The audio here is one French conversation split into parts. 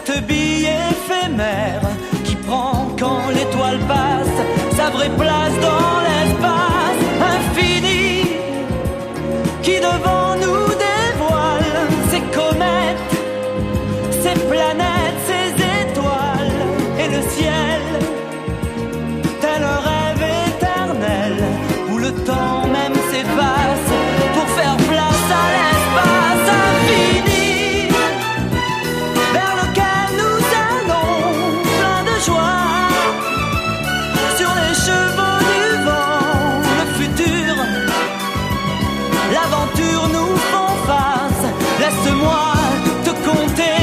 cette bille éphémère qui prend quand l'étoile passe sa vraie place dans l'espace infini, qui devant nous dévoile ses comètes, ses planètes, ses étoiles et le ciel, tel un rêve éternel où le temps même s'efface pour faire place à l'espace infini vers lequel nous allons plein de joie sur les chevaux du vent. Le futur, l'aventure nous font face. Laisse-moi te conter,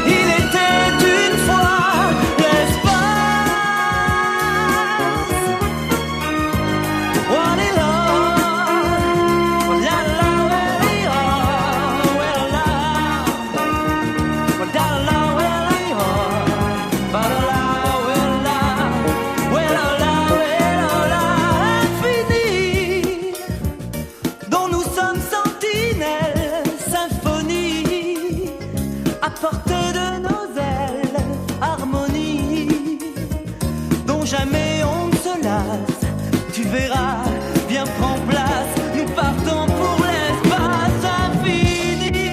il était une fois l'espace. Infini, dont nous sommes sentinelles, symphonie, à portée de nos ailes, harmonie, dont jamais on ne se lasse. Tu verras, viens prends place, nous partons pour l'espace infini.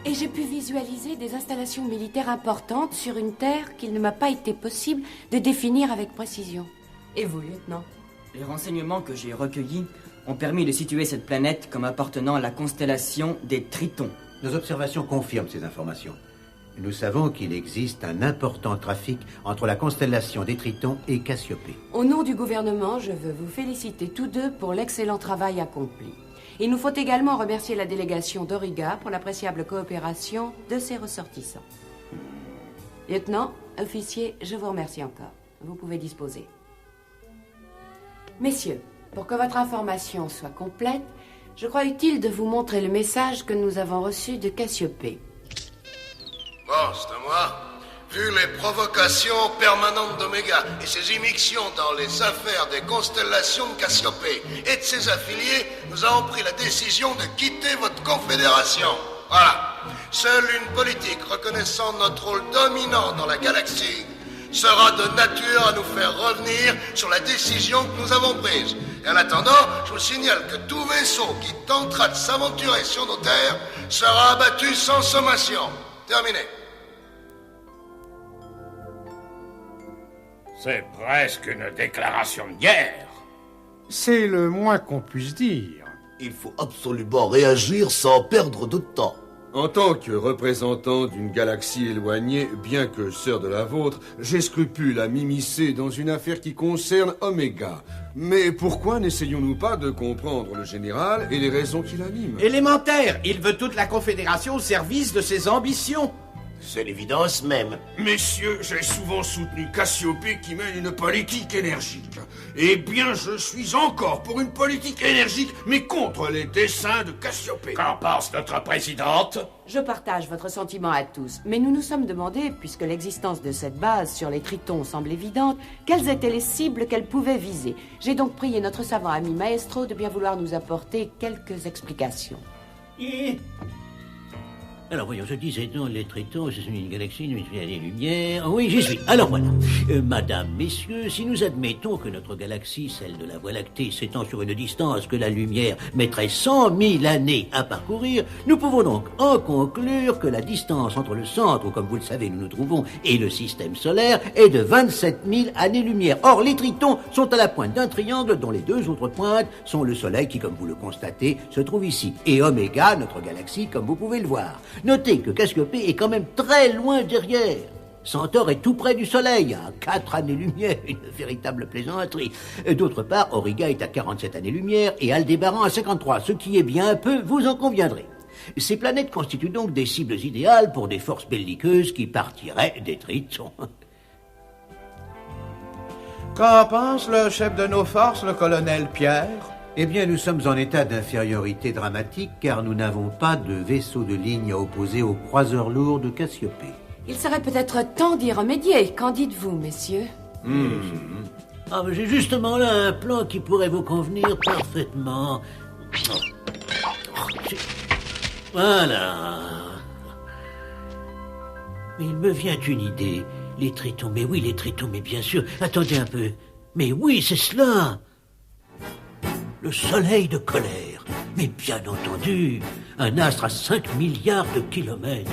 Et j'ai pu visualiser des installations militaires importantes sur une terre qu'il ne m'a pas été possible de définir avec précision. Et vous, lieutenant? Les renseignements que j'ai recueillis ont permis de situer cette planète comme appartenant à la constellation des Tritons. Nos observations confirment ces informations. Nous savons qu'il existe un important trafic entre la constellation des Tritons et Cassiopée. Au nom du gouvernement, je veux vous féliciter tous deux pour l'excellent travail accompli. Il nous faut également remercier la délégation d'Auriga pour l'appréciable coopération de ses ressortissants. Lieutenant, officier, je vous remercie encore. Vous pouvez disposer. Messieurs, pour que votre information soit complète, je crois utile de vous montrer le message que nous avons reçu de Cassiopée. Bon, c'est à moi. Vu les provocations permanentes d'Oméga et ses immixtions dans les affaires des constellations de Cassiopée et de ses affiliés, nous avons pris la décision de quitter votre confédération. Voilà. Seule une politique reconnaissant notre rôle dominant dans la galaxie sera de nature à nous faire revenir sur la décision que nous avons prise. Et en attendant, je vous signale que tout vaisseau qui tentera de s'aventurer sur nos terres sera abattu sans sommation. Terminé. C'est presque une déclaration de guerre. C'est le moins qu'on puisse dire. Il faut absolument réagir sans perdre de temps. En tant que représentant d'une galaxie éloignée, bien que sœur de la vôtre, j'ai scrupule à m'immiscer dans une affaire qui concerne Oméga. Mais pourquoi n'essayons-nous pas de comprendre le général et les raisons qui l'animent? Élémentaire, il veut toute la Confédération au service de ses ambitions. C'est l'évidence même. Messieurs, j'ai souvent soutenu Cassiopée qui mène une politique énergique. Eh bien, je suis encore pour une politique énergique, mais contre les desseins de Cassiopée. Qu'en pense notre présidente? Je partage votre sentiment à tous, mais nous nous sommes demandé, puisque l'existence de cette base sur les Tritons semble évidente, quelles étaient les cibles qu'elle pouvait viser. J'ai donc prié notre savant ami Maestro de bien vouloir nous apporter quelques explications. Alors voyons, je disais donc, les Tritons, c'est une galaxie, une années-lumière. Oui, j'y suis. Alors voilà. Madame, messieurs, si nous admettons que notre galaxie, celle de la Voie lactée, s'étend sur une distance que la lumière mettrait 100 000 années à parcourir, nous pouvons donc en conclure que la distance entre le centre, où comme vous le savez nous nous trouvons, et le système solaire est de 27 000 années-lumière. Or, les Tritons sont à la pointe d'un triangle dont les deux autres pointes sont le Soleil qui, comme vous le constatez, se trouve ici, et Oméga, notre galaxie, comme vous pouvez le voir. Notez que Cassiopée est quand même très loin derrière. Centaure est tout près du Soleil, à 4 années-lumière, une véritable plaisanterie. D'autre part, Auriga est à 47 années-lumière et Aldébaran à 53, ce qui est bien un peu, vous en conviendrez. Ces planètes constituent donc des cibles idéales pour des forces belliqueuses qui partiraient des Tritons. Qu'en pense le chef de nos forces, le colonel Pierre? Eh bien, nous sommes en état d'infériorité dramatique car nous n'avons pas de vaisseau de ligne à opposer aux croiseurs lourds de Cassiopée. Il serait peut-être temps d'y remédier. Qu'en dites-vous, messieurs? Ah, mais j'ai justement là un plan qui pourrait vous convenir parfaitement. Voilà. Mais il me vient une idée. Les tritons, mais oui, les tritons, mais bien sûr. Attendez un peu. Mais oui, c'est cela. Le soleil de colère. Mais bien entendu, un astre à 5 milliards de kilomètres.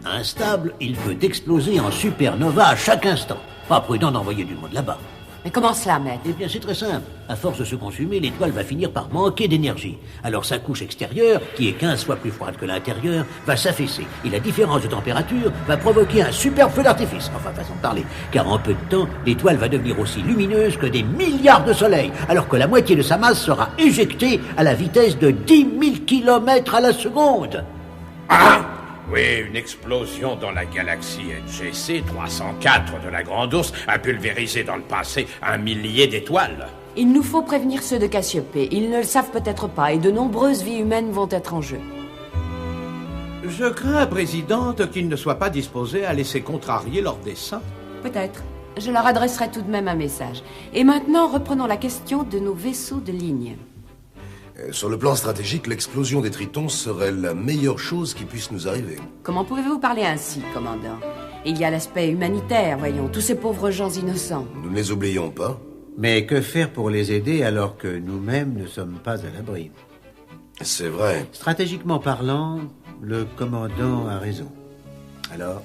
Instable, il peut exploser en supernova à chaque instant. Pas prudent d'envoyer du monde là-bas. Mais comment cela, maître? Eh bien, c'est très simple. À force de se consumer, l'étoile va finir par manquer d'énergie. Alors sa couche extérieure, qui est 15 fois plus froide que l'intérieur, va s'affaisser. Et la différence de température va provoquer un super feu d'artifice. Enfin, façon de parler. Car en peu de temps, l'étoile va devenir aussi lumineuse que des milliards de soleils, alors que la moitié de sa masse sera éjectée à la vitesse de 10 000 km à la seconde. Ah! Oui, une explosion dans la galaxie NGC 304 de la Grande Ourse a pulvérisé dans le passé 1 millier d'étoiles. Il nous faut prévenir ceux de Cassiopée. Ils ne le savent peut-être pas et de nombreuses vies humaines vont être en jeu. Je crains, Présidente, qu'ils ne soient pas disposés à laisser contrarier leur dessein. Peut-être. Je leur adresserai tout de même un message. Et maintenant, reprenons la question de nos vaisseaux de ligne. Sur le plan stratégique, l'explosion des Tritons serait la meilleure chose qui puisse nous arriver. Comment pouvez-vous parler ainsi, commandant? Il y a l'aspect humanitaire, voyons, tous ces pauvres gens innocents. Nous ne les oublions pas. Mais que faire pour les aider alors que nous-mêmes ne sommes pas à l'abri? C'est vrai. Stratégiquement parlant, le commandant a raison. Alors?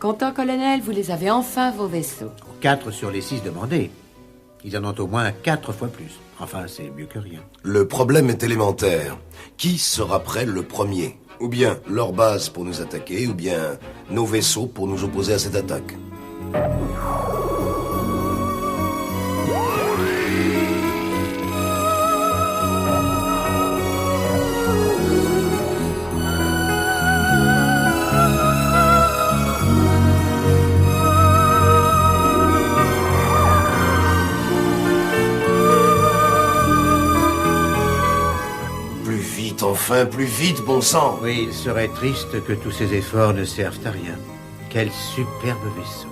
Content, colonel, vous les avez enfin, vos vaisseaux. 4 sur les 6 demandés. Ils en ont au moins 4 fois plus. Enfin, c'est mieux que rien. Le problème est élémentaire. Qui sera prêt le premier? Ou bien leur base pour nous attaquer, ou bien nos vaisseaux pour nous opposer à cette attaque. Enfin, plus vite, bon sang! Oui, il serait triste que tous ces efforts ne servent à rien. Quel superbe vaisseau.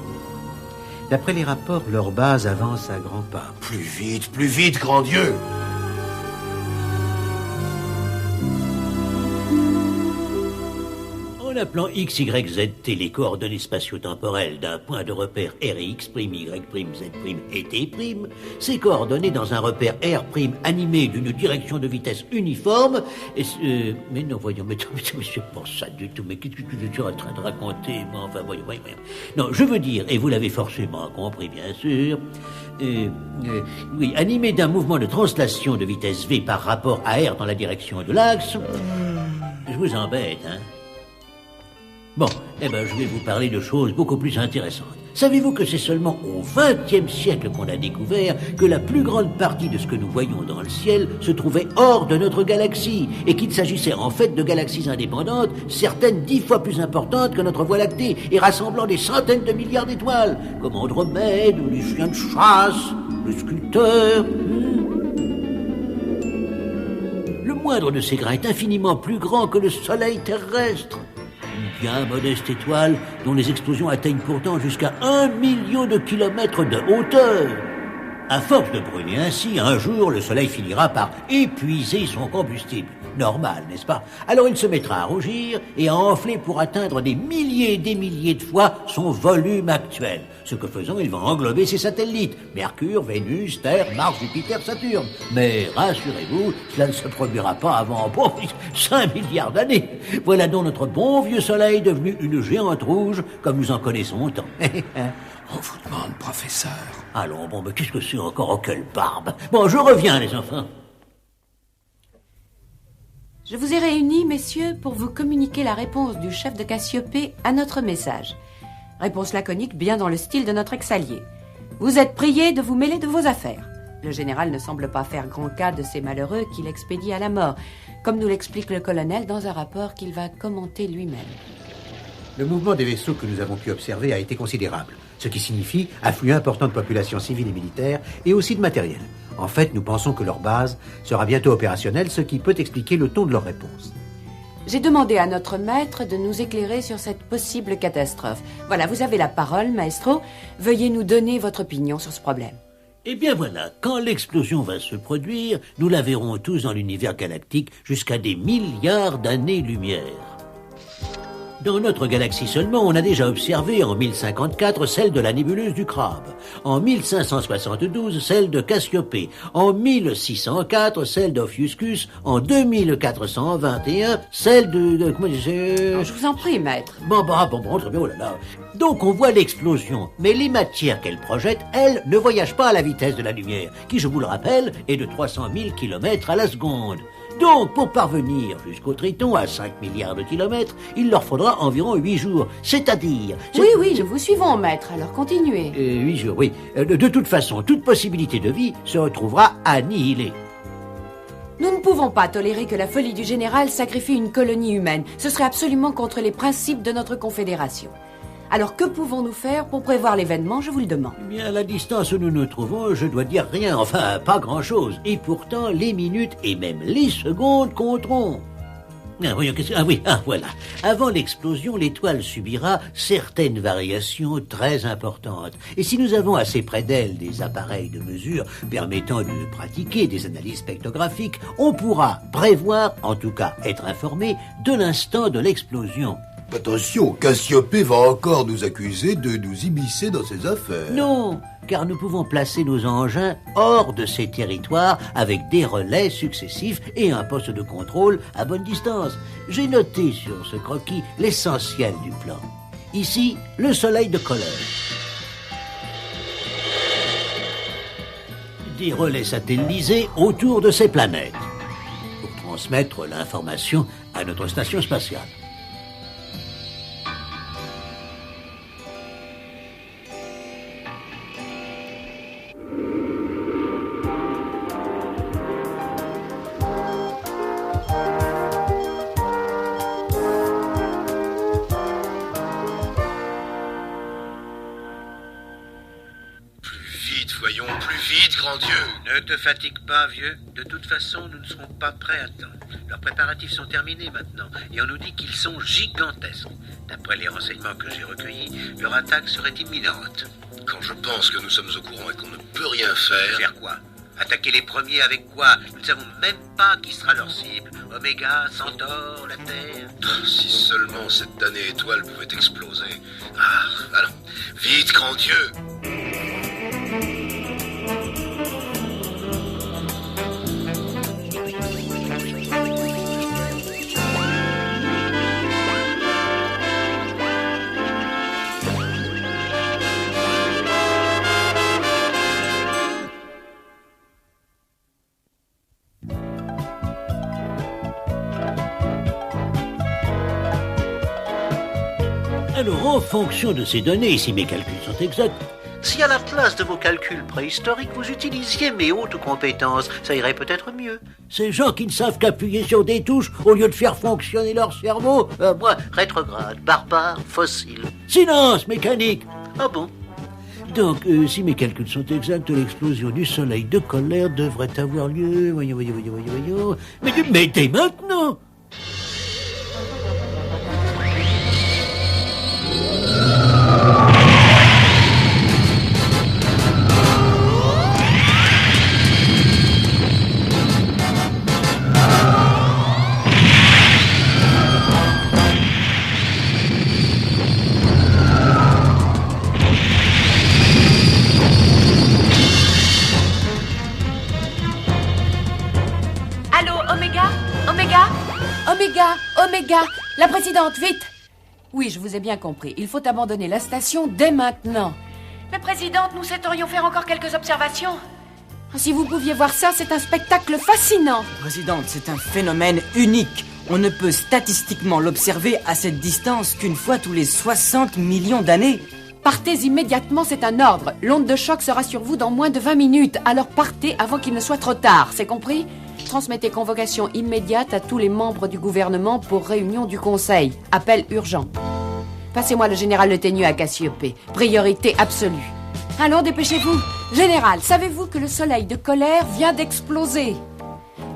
D'après les rapports, leur base avance à grands pas. Plus vite, grand Dieu! En appelant XYZT les coordonnées spatio-temporelles d'un point de repère RX', Y', Z' et T', ces coordonnées dans un repère R' animé d'une direction de vitesse uniforme... mais non, voyons, mais c'est pas ça du tout, mais qu'est-ce que je suis en train de raconter? Bon, enfin, voyons. Non, je veux dire, et vous l'avez forcément compris, bien sûr... oui, animé d'un mouvement de translation de vitesse V par rapport à R dans la direction de l'axe... Je vous embête, hein? Bon, je vais vous parler de choses beaucoup plus intéressantes. Savez-vous que c'est seulement au XXe siècle qu'on a découvert que la plus grande partie de ce que nous voyons dans le ciel se trouvait hors de notre galaxie, et qu'il s'agissait en fait de galaxies indépendantes, certaines 10 fois plus importantes que notre Voie lactée, et rassemblant des centaines de milliards d'étoiles, comme Andromède, ou les chiens de chasse, le sculpteur... Le moindre de ces grains est infiniment plus grand que le Soleil terrestre. Une bien modeste étoile dont les explosions atteignent pourtant jusqu'à 1 million de kilomètres de hauteur. À force de brûler ainsi, un jour, le Soleil finira par épuiser son combustible. Normal, n'est-ce pas? Alors il se mettra à rougir et à enfler pour atteindre des milliers et des milliers de fois son volume actuel. Ce que faisant, il va englober ses satellites. Mercure, Vénus, Terre, Mars, Jupiter, Saturne. Mais rassurez-vous, cela ne se produira pas avant 5 milliards d'années. Voilà donc notre bon vieux Soleil devenu une géante rouge comme nous en connaissons tant. On vous demande, professeur. Allons, bon, mais qu'est-ce que c'est encore? Oh, quelle barbe! Bon, je reviens, les enfants. Je vous ai réunis, messieurs, pour vous communiquer la réponse du chef de Cassiopée à notre message. Réponse laconique, bien dans le style de notre ex-allié. Vous êtes priés de vous mêler de vos affaires. Le général ne semble pas faire grand cas de ces malheureux qu'il expédie à la mort, comme nous l'explique le colonel dans un rapport qu'il va commenter lui-même. Le mouvement des vaisseaux que nous avons pu observer a été considérable, ce qui signifie afflux important de populations civiles et militaires, et aussi de matériel. En fait, nous pensons que leur base sera bientôt opérationnelle, ce qui peut expliquer le ton de leur réponse. J'ai demandé à notre maître de nous éclairer sur cette possible catastrophe. Voilà, vous avez la parole, maestro. Veuillez nous donner votre opinion sur ce problème. Eh bien voilà, quand l'explosion va se produire, nous la verrons tous dans l'univers galactique jusqu'à des milliards d'années-lumière. Dans notre galaxie seulement, on a déjà observé en 1054 celle de la nébuleuse du Crabe, en 1572 celle de Cassiopée, en 1604 celle d'Ophiuchus, en 2421 celle de comment dire, Je vous en prie, maître. Bon, très bien, oh là là. Donc on voit l'explosion, mais les matières qu'elle projette, elles, ne voyagent pas à la vitesse de la lumière, qui, je vous le rappelle, est de 300 000 km à la seconde. Donc, pour parvenir jusqu'au Triton, à 5 milliards de kilomètres, il leur faudra environ 8 jours. C'est-à-dire... Oui, nous vous suivons, maître, alors continuez. 8 jours, oui. De toute façon, toute possibilité de vie se retrouvera annihilée. Nous ne pouvons pas tolérer que la folie du général sacrifie une colonie humaine. Ce serait absolument contre les principes de notre confédération. Alors, que pouvons-nous faire pour prévoir l'événement, je vous le demande? Eh bien, à la distance où nous nous trouvons, je dois dire rien, enfin, pas grand-chose. Et pourtant, les minutes et même les secondes compteront. Voyons, voilà. Avant l'explosion, l'étoile subira certaines variations très importantes. Et si nous avons assez près d'elle des appareils de mesure permettant de pratiquer des analyses spectrographiques, on pourra prévoir, en tout cas être informé, de l'instant de l'explosion. Attention, Cassiopée va encore nous accuser de nous immiscer dans ses affaires. Non, car nous pouvons placer nos engins hors de ces territoires avec des relais successifs et un poste de contrôle à bonne distance. J'ai noté sur ce croquis l'essentiel du plan. Ici, le soleil de colère. Des relais satellisés autour de ces planètes pour transmettre l'information à notre station spatiale. Ne te fatigue pas, vieux. De toute façon, nous ne serons pas prêts à temps. Leurs préparatifs sont terminés maintenant, et on nous dit qu'ils sont gigantesques. D'après les renseignements que j'ai recueillis, leur attaque serait imminente. Quand je pense que nous sommes au courant et qu'on ne peut rien faire... Faire quoi? Attaquer les premiers avec quoi? Nous ne savons même pas qui sera leur cible. Oméga, Centaure, la Terre... Si seulement cette damnée étoile pouvait exploser. Ah, allons, vite, grand Dieu! Alors, en fonction de ces données, si mes calculs sont exacts, si à la place de vos calculs préhistoriques, vous utilisiez mes hautes compétences, ça irait peut-être mieux. Ces gens qui ne savent qu'appuyer sur des touches au lieu de faire fonctionner leur cerveau... Moi, rétrograde, barbare, fossile. Silence, mécanique! Ah bon? Donc, si mes calculs sont exacts, l'explosion du soleil de colère devrait avoir lieu... Voyons... Mais dès maintenant! Oméga, la présidente, vite! Oui, je vous ai bien compris. Il faut abandonner la station dès maintenant. Mais présidente, nous souhaiterions faire encore quelques observations. Si vous pouviez voir ça, c'est un spectacle fascinant. Présidente, c'est un phénomène unique. On ne peut statistiquement l'observer à cette distance qu'une fois tous les 60 millions d'années. Partez immédiatement, c'est un ordre. L'onde de choc sera sur vous dans moins de 20 minutes. Alors partez avant qu'il ne soit trop tard, c'est compris? Transmettez convocation immédiate à tous les membres du gouvernement pour réunion du Conseil. Appel urgent. Passez-moi le général Le Ténu à Cassiopée. Priorité absolue. Allons, dépêchez-vous. Général, savez-vous que le soleil de colère vient d'exploser?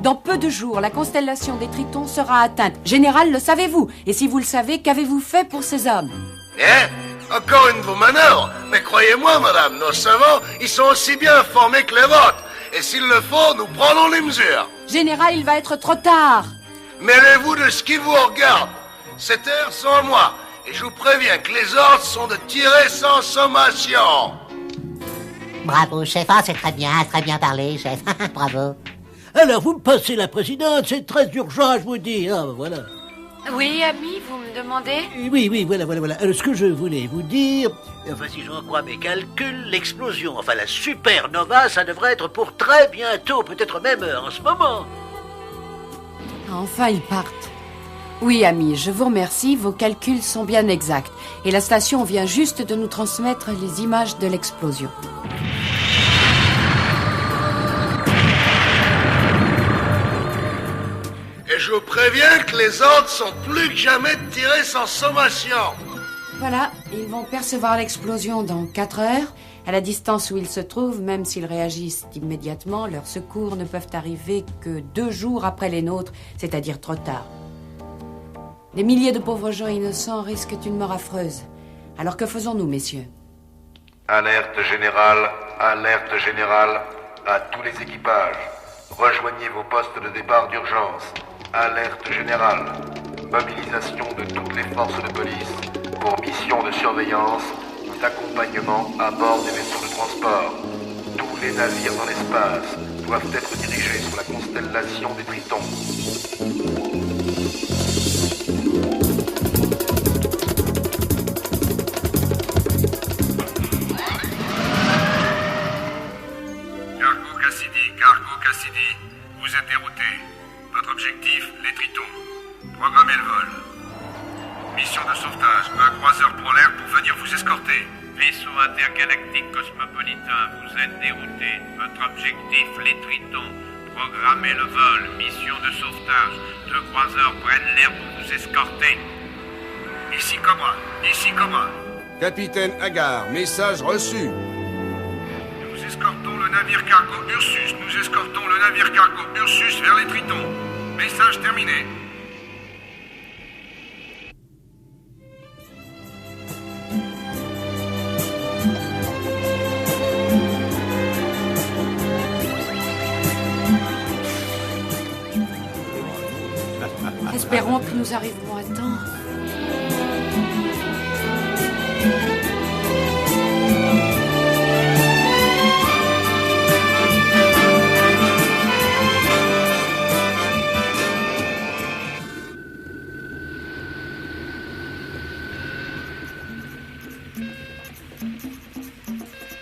Dans peu de jours, la constellation des Tritons sera atteinte. Général, le savez-vous? Et si vous le savez, qu'avez-vous fait pour ces hommes? Encore une de vos manœuvres. Mais croyez-moi, madame, nos savants, ils sont aussi bien informés que les vôtres. Et s'il le faut, nous prenons les mesures. Général, il va être trop tard. Mêlez-vous de ce qui vous regarde. Ces terres sont à moi. Et je vous préviens que les ordres sont de tirer sans sommation. Bravo, chef. Ah, c'est très bien parlé, chef. Bravo. Alors, vous me passez la présidente, c'est très urgent, je vous dis. Ah, voilà. Oui, ami, vous me demandez? Oui, voilà. Alors, ce que je voulais vous dire... Enfin, si j'en crois mes calculs, l'explosion, enfin la supernova, ça devrait être pour très bientôt, peut-être même en ce moment. Enfin, ils partent. Oui, ami, je vous remercie, vos calculs sont bien exacts. Et la station vient juste de nous transmettre les images de l'explosion. Et je vous préviens que les ordres sont plus que jamais de tirer sans sommation. Voilà, ils vont percevoir l'explosion dans 4 heures. À la distance où ils se trouvent, même s'ils réagissent immédiatement, leurs secours ne peuvent arriver que 2 jours après les nôtres, c'est-à-dire trop tard. Des milliers de pauvres gens innocents risquent une mort affreuse. Alors que faisons-nous, messieurs? Alerte générale à tous les équipages. Rejoignez vos postes de départ d'urgence. Alerte générale. Mobilisation de toutes les forces de police pour mission de surveillance ou d'accompagnement à bord des vaisseaux de transport. Tous les navires dans l'espace doivent être dirigés sur la constellation des Tritons. Cargo Cassidy, vous êtes dérouté. Votre objectif, les Tritons. Programmez le vol. Mission de sauvetage, un croiseur pour l'air pour venir vous escorter. Vaisseau intergalactique cosmopolitain, vous êtes dérouté. Votre objectif, les Tritons. Programmez le vol. Mission de sauvetage. 2 croiseurs prennent l'air pour vous escorter. Ici Cobra. Capitaine Hagar, message reçu. Nous escortons le navire cargo Ursus vers les Tritons. Message terminé. Espérons que nous arriverons à temps.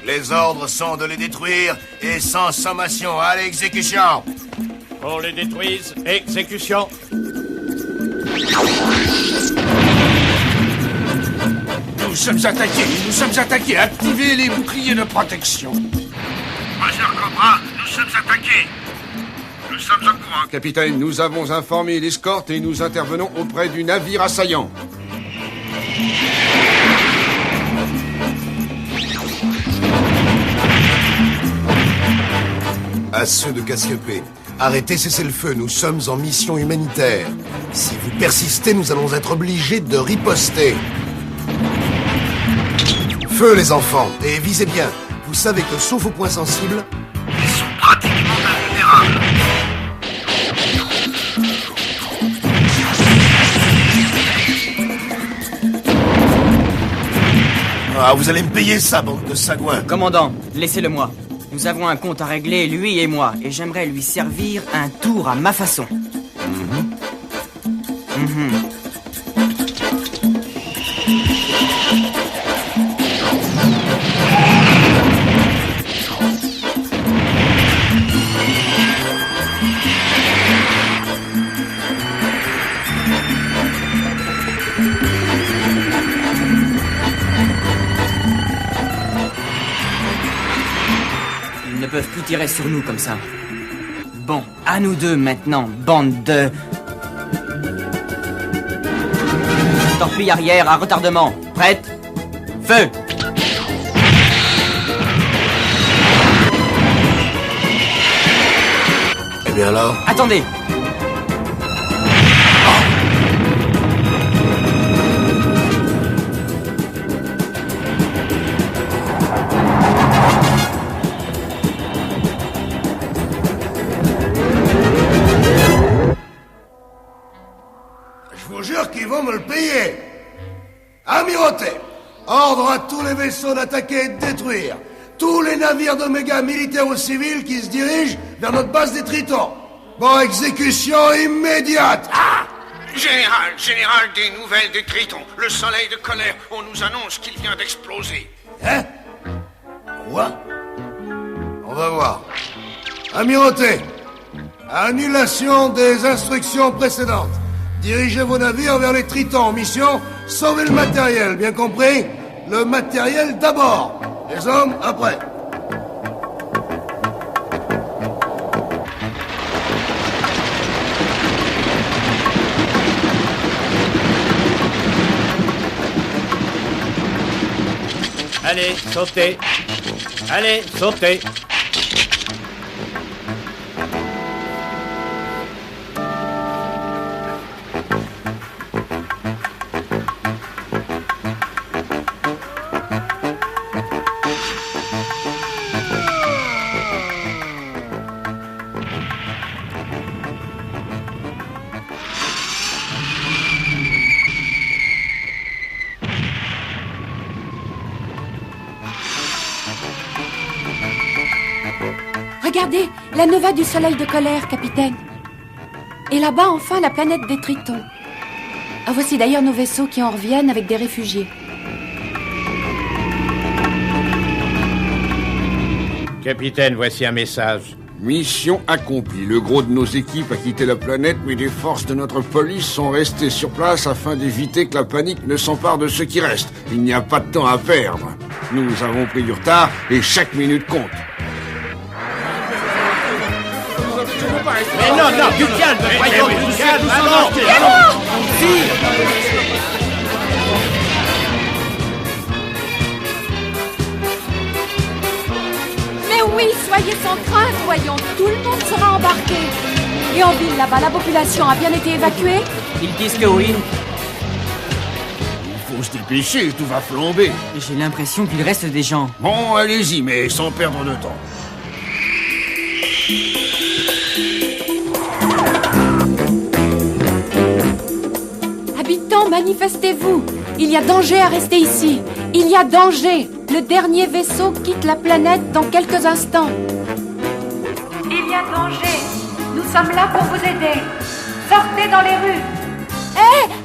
Les ordres sont de les détruire et sans sommation. À l'exécution. On les détruise. Exécution. Nous sommes attaqués. Activez les boucliers de protection. Major Cobra, nous sommes attaqués. Nous sommes au courant. Capitaine, nous avons informé l'escorte et nous intervenons auprès du navire assaillant. À ceux de Cassiopée, arrêtez, cessez le feu, nous sommes en mission humanitaire. Si vous persistez, nous allons être obligés de riposter. Feu les enfants, et visez bien. Vous savez que sauf aux points sensibles, ils sont pratiquement invulnérables. Ah, vous allez me payer ça, bande de sagouins. Commandant, laissez-le-moi. Nous avons un compte à régler, lui et moi, et j'aimerais lui servir un tour à ma façon. Ils ne peuvent plus tirer sur nous comme ça. Bon, à nous deux maintenant, bande de... Torpille arrière à retardement. Prête? Feu! Eh bien alors? Attendez! Je vous jure qu'ils vont me le payer. Amirauté, ordre à tous les vaisseaux d'attaquer et de détruire tous les navires d'Oméga militaires ou civils qui se dirigent vers notre base des Tritons. Bon, exécution immédiate. Ah! Général, des nouvelles des Tritons. Le soleil de colère, on nous annonce qu'il vient d'exploser. Hein? Quoi? On va voir. Amirauté, annulation des instructions précédentes. Dirigez vos navires vers les Tritons. Mission, sauver le matériel, bien compris? Le matériel d'abord. Les hommes, après. Allez, sautez. Allez, sautez. Regardez, la nova du soleil de colère, capitaine. Et là-bas, enfin, la planète des Tritons. Ah, voici d'ailleurs nos vaisseaux qui en reviennent avec des réfugiés. Capitaine, voici un message. Mission accomplie. Le gros de nos équipes a quitté la planète, mais des forces de notre police sont restées sur place afin d'éviter que la panique ne s'empare de ceux qui restent. Il n'y a pas de temps à perdre. Nous avons pris du retard et chaque minute compte. Mais non, du calme, voyons, du calme, allons. Mais oui, soyez sans crainte, voyons, tout le monde sera embarqué. Et en ville, là-bas, la population a bien été évacuée? Ils disent que oui. Il faut se dépêcher, tout va flamber. J'ai l'impression qu'il reste des gens. Bon, allez-y, mais sans perdre de temps. Habitants, manifestez-vous. Il y a danger à rester ici. Il y a danger. Le dernier vaisseau quitte la planète dans quelques instants. Il y a danger. Nous sommes là pour vous aider. Sortez dans les rues.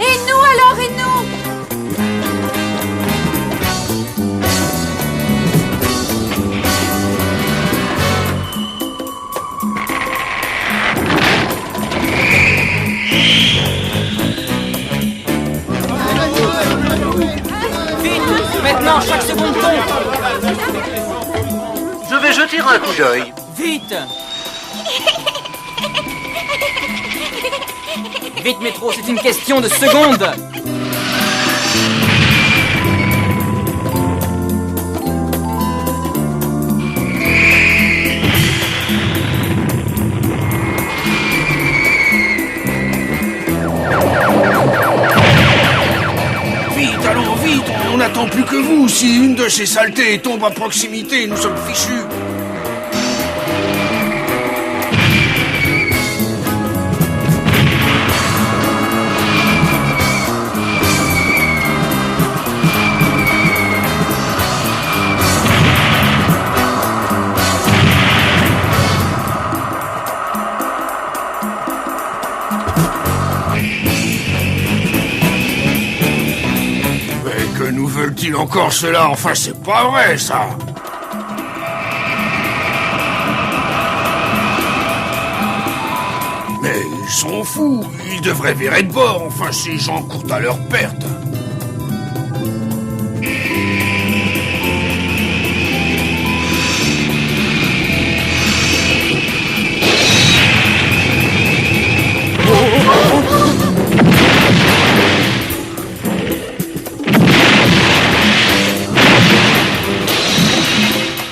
Et nous alors, et nous? Maintenant, chaque seconde compte. Je vais jeter un coup d'œil. Vite. Vite, métro, c'est une question de secondes. Vite, allons, vite. On n'attend plus que vous. Si une de ces saletés tombe à proximité, nous sommes fichus. Nous veulent-ils encore cela? Enfin, c'est pas vrai, ça! Mais ils sont fous! Ils devraient virer de bord! Enfin, ces gens courent à leur perte!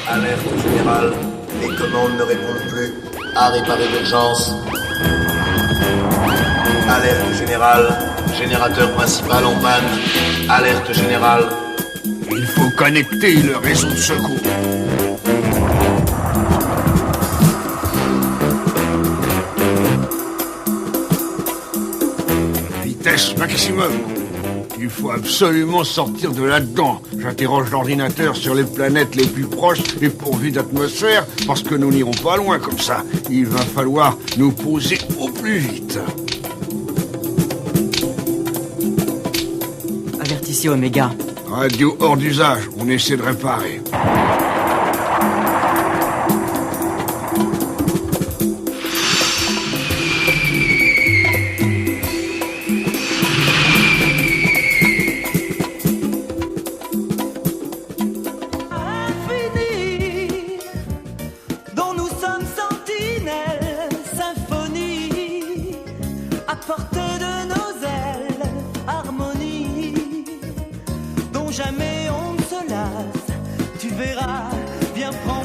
Alerte générale, les commandes ne répondent plus. à réparer d'urgence. Alerte générale. Générateur principal en panne. Alerte générale. Il faut connecter le réseau de secours. Vitesse maximum. Il faut absolument sortir de là-dedans. J'interroge l'ordinateur sur les planètes les plus proches et pourvues d'atmosphère, parce que nous n'irons pas loin comme ça. Il va falloir nous poser au plus vite. Avertissez Omega. Radio hors d'usage, on essaie de réparer. Dont nous sommes sentinelles, symphonie, à portée de nos ailes, harmonie, dont jamais on ne se lasse. Tu verras, viens prendre